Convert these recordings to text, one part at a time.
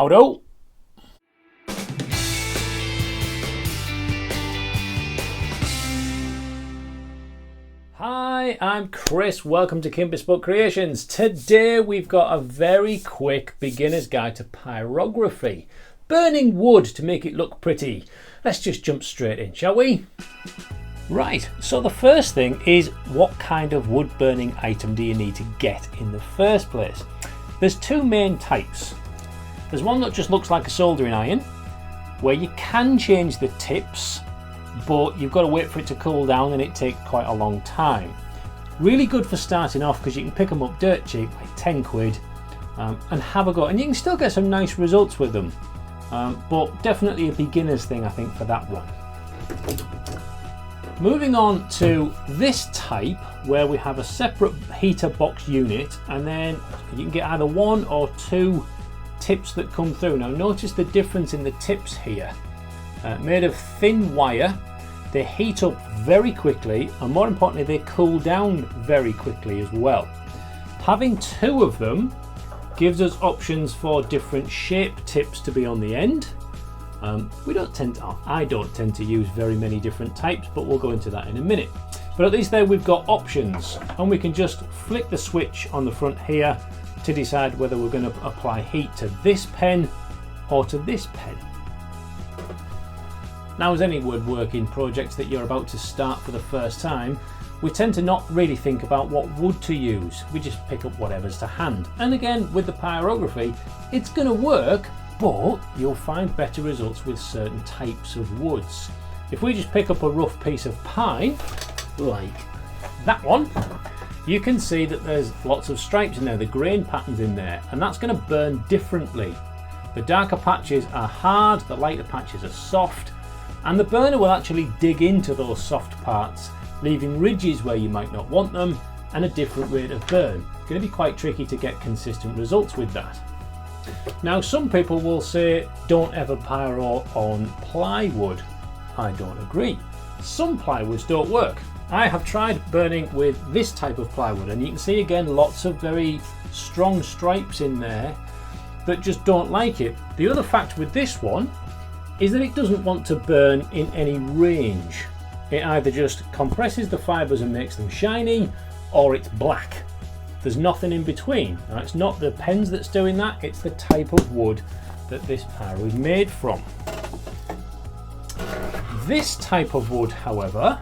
Howdo! Hi, I'm Chris. Welcome to Kim Bespoke Creations. Today we've got a very quick beginner's guide to pyrography. Burning wood to make it look pretty. Let's just jump straight in, shall we? Right, so the first thing is, what kind of wood burning item do you need to get in the first place? There's two main types. There's one that just looks like a soldering iron, where you can change the tips, but you've got to wait for it to cool down and it takes quite a long time. Really good for starting off because you can pick them up dirt cheap, like 10 quid, and have a go. And you can still get some nice results with them, but definitely a beginner's thing, I think, for that one. Moving on to this type, where we have a separate heater box unit, and then you can get either one or two tips that come through. Now notice the difference in the tips here. Made of thin wire, they heat up very quickly, and more importantly they cool down very quickly as well. Having two of them gives us options for different shape tips to be on the end. I don't tend to use very many different types, but we'll go into that in a minute. But at least there we've got options, and we can just flick the switch on the front here to decide whether we're going to apply heat to this pen or to this pen. Now, as any woodworking projects that you're about to start for the first time, we tend to not really think about what wood to use. We just pick up whatever's to hand. And again, with the pyrography, it's going to work, but you'll find better results with certain types of woods. If we just pick up a rough piece of pine, like that one, you can see that there's lots of stripes in there, the grain patterns in there, and that's going to burn differently. The darker patches are hard, the lighter patches are soft, and the burner will actually dig into those soft parts, leaving ridges where you might not want them, and a different rate of burn. It's going to be quite tricky to get consistent results with that. Now, some people will say don't ever pyro on plywood. I don't agree. Some plywoods don't work. I have tried burning with this type of plywood, and you can see again lots of very strong stripes in there that just don't like it. The other fact with this one is that it doesn't want to burn in any range. It either just compresses the fibres and makes them shiny, or it's black. There's nothing in between. Now, it's not the pens that's doing that, it's the type of wood that this pyro is made from. This type of wood, however,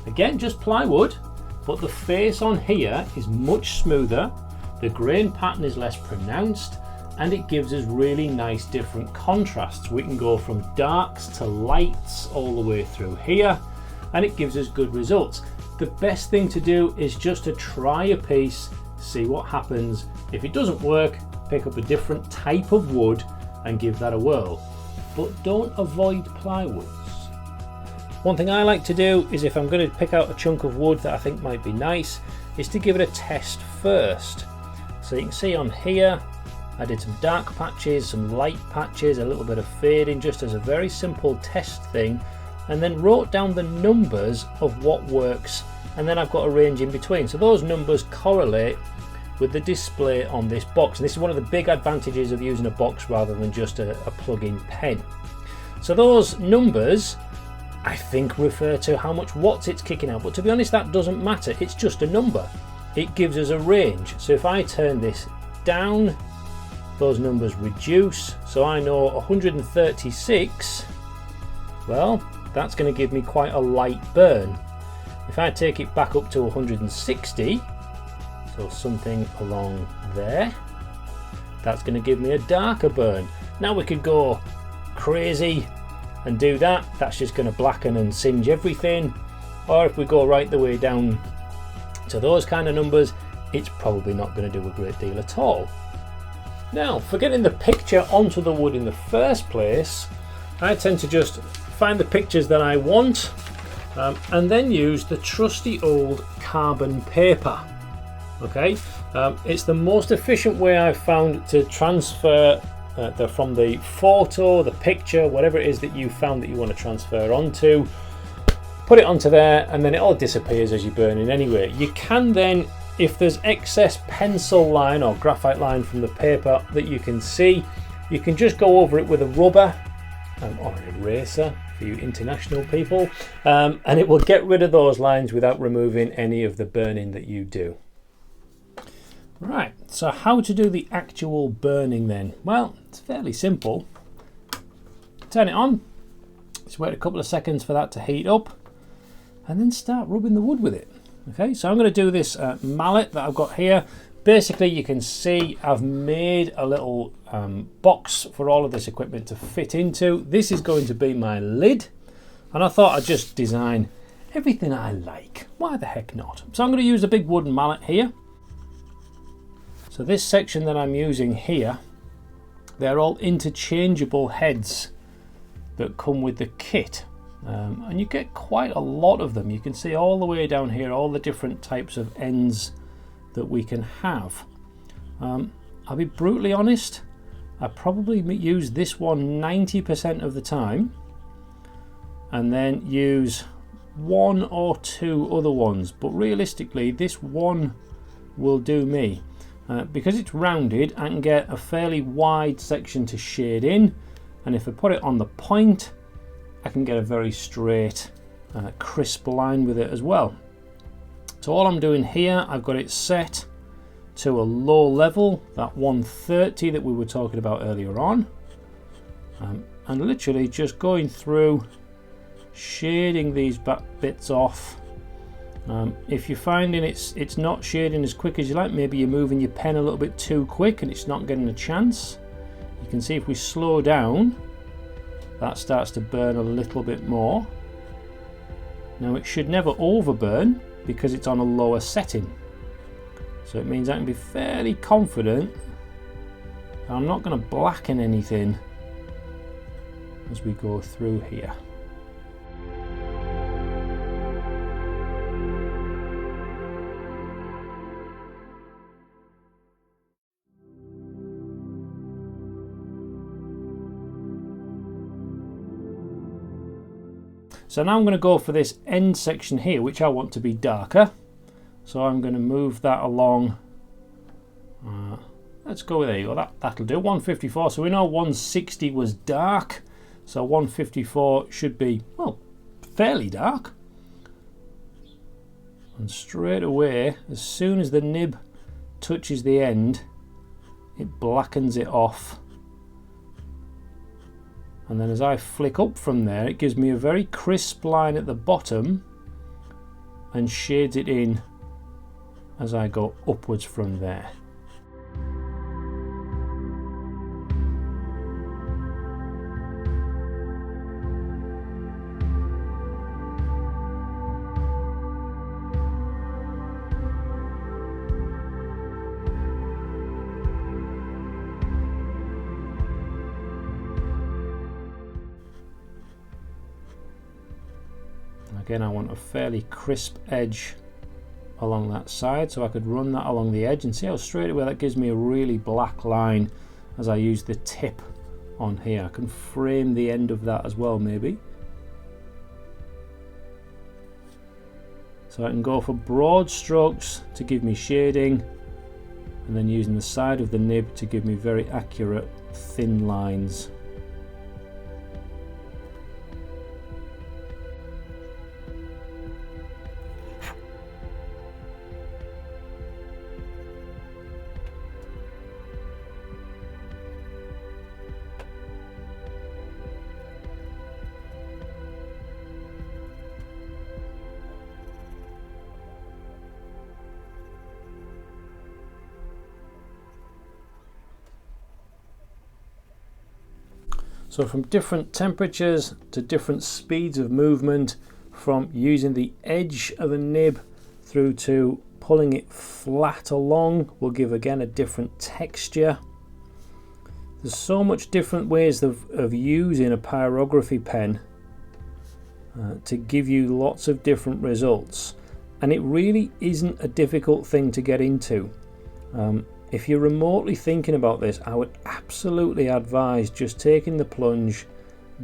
again just plywood, but the face on here is much smoother, the grain pattern is less pronounced, and it gives us really nice different contrasts. We can go from darks to lights all the way through here, and it gives us good results. The best thing to do is just to try a piece, see what happens. If it doesn't work, pick up a different type of wood and give that a whirl. But don't avoid plywoods. One thing I like to do is, if I'm going to pick out a chunk of wood that I think might be nice, is to give it a test first. So you can see on here, I did some dark patches, some light patches, a little bit of fading, just as a very simple test thing, and then wrote down the numbers of what works, and then I've got a range in between. So those numbers correlate with the display on this box, and this is one of the big advantages of using a box rather than just a plug-in pen. So those numbers, I think, refer to how much watts it's kicking out, but to be honest that doesn't matter, it's just a number. It gives us a range. So if I turn this down, those numbers reduce, so I know 136, well, that's going to give me quite a light burn. If I take it back up to 160, so something along there, that's going to give me a darker burn. Now we could go crazy and do that, that's just going to blacken and singe everything. Or if we go right the way down to those kind of numbers, it's probably not going to do a great deal at all. Now, for getting the picture onto the wood in the first place, I tend to just find the pictures that I want, and then use the trusty old carbon paper. Okay, it's the most efficient way I've found to transfer from the photo, the picture, whatever it is that you found that you want to transfer onto, put it onto there, and then it all disappears as you burn in anyway. You can then, if there's excess pencil line or graphite line from the paper that you can see, You can just go over it with a rubber or an eraser for you international people, and it will get rid of those lines without removing any of the burning that you do. Right, so how to do the actual burning then? Well, it's fairly simple. Turn it on, just wait a couple of seconds for that to heat up, and then start rubbing the wood with it. Okay, so I'm going to do this mallet that I've got here. Basically, you can see I've made a little box for all of this equipment to fit into. This is going to be my lid, and I thought I'd just design everything I like. Why the heck not? So I'm going to use a big wooden mallet here. So this section that I'm using here, they're all interchangeable heads that come with the kit. And you get quite a lot of them. You can see all the way down here, all the different types of ends that we can have. I'll be brutally honest, I probably use this one 90% of the time, and then use one or two other ones, but realistically this one will do me. Because it's rounded, I can get a fairly wide section to shade in, and if I put it on the point, I can get a very straight, crisp line with it as well. So all I'm doing here, I've got it set to a low level, that 130 that we were talking about earlier on, and literally just going through, shading these bits off. If you're finding it's not shading as quick as you like, maybe you're moving your pen a little bit too quick and it's not getting a chance, you can see if we slow down, that starts to burn a little bit more. Now it should never overburn because it's on a lower setting, so it means I can be fairly confident that I'm not going to blacken anything as we go through here. So now I'm going to go for this end section here, which I want to be darker. So I'm going to move that along. Let's go, there you go, that'll do, 154. So we know 160 was dark, so 154 should be, well, fairly dark. And straight away, as soon as the nib touches the end, it blackens it off. And then as I flick up from there, it gives me a very crisp line at the bottom and shades it in as I go upwards from there. Again, I want a fairly crisp edge along that side, so I could run that along the edge and see how straight away that gives me a really black line as I use the tip on here. I can frame the end of that as well maybe. So I can go for broad strokes to give me shading, and then using the side of the nib to give me very accurate thin lines. So from different temperatures to different speeds of movement, from using the edge of a nib through to pulling it flat along, will give again a different texture. There's so much different ways of using a pyrography pen to give you lots of different results, and it really isn't a difficult thing to get into. If you're remotely thinking about this, I would absolutely advise just taking the plunge,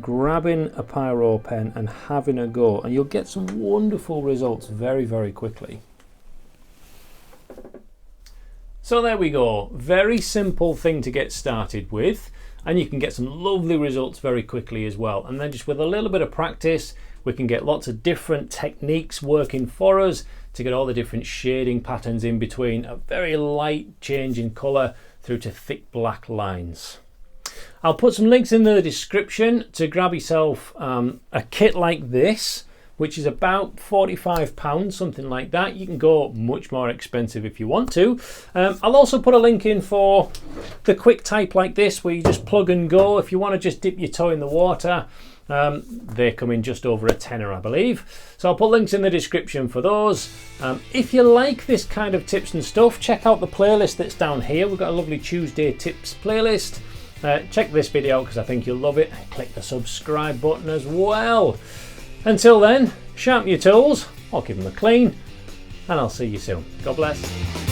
grabbing a pyro pen and having a go, and you'll get some wonderful results very, very quickly. So there we go, very simple thing to get started with. and you can get some lovely results very quickly as well. And then just with a little bit of practice, we can get lots of different techniques working for us to get all the different shading patterns in between a very light change in colour through to thick black lines. I'll put some links in the description to grab yourself a kit like this, which is about £45, something like that. You can go much more expensive if you want to. I'll also put a link in for the quick type like this, where you just plug and go. If you want to just dip your toe in the water, they come in just over a tenner, I believe. So I'll put links in the description for those. If you like this kind of tips and stuff, check out the playlist that's down here. We've got a lovely Tuesday tips playlist. Check this video out because I think you'll love it. Click the subscribe button as well. Until then, sharpen your tools or keep them clean, and I'll see you soon. God bless.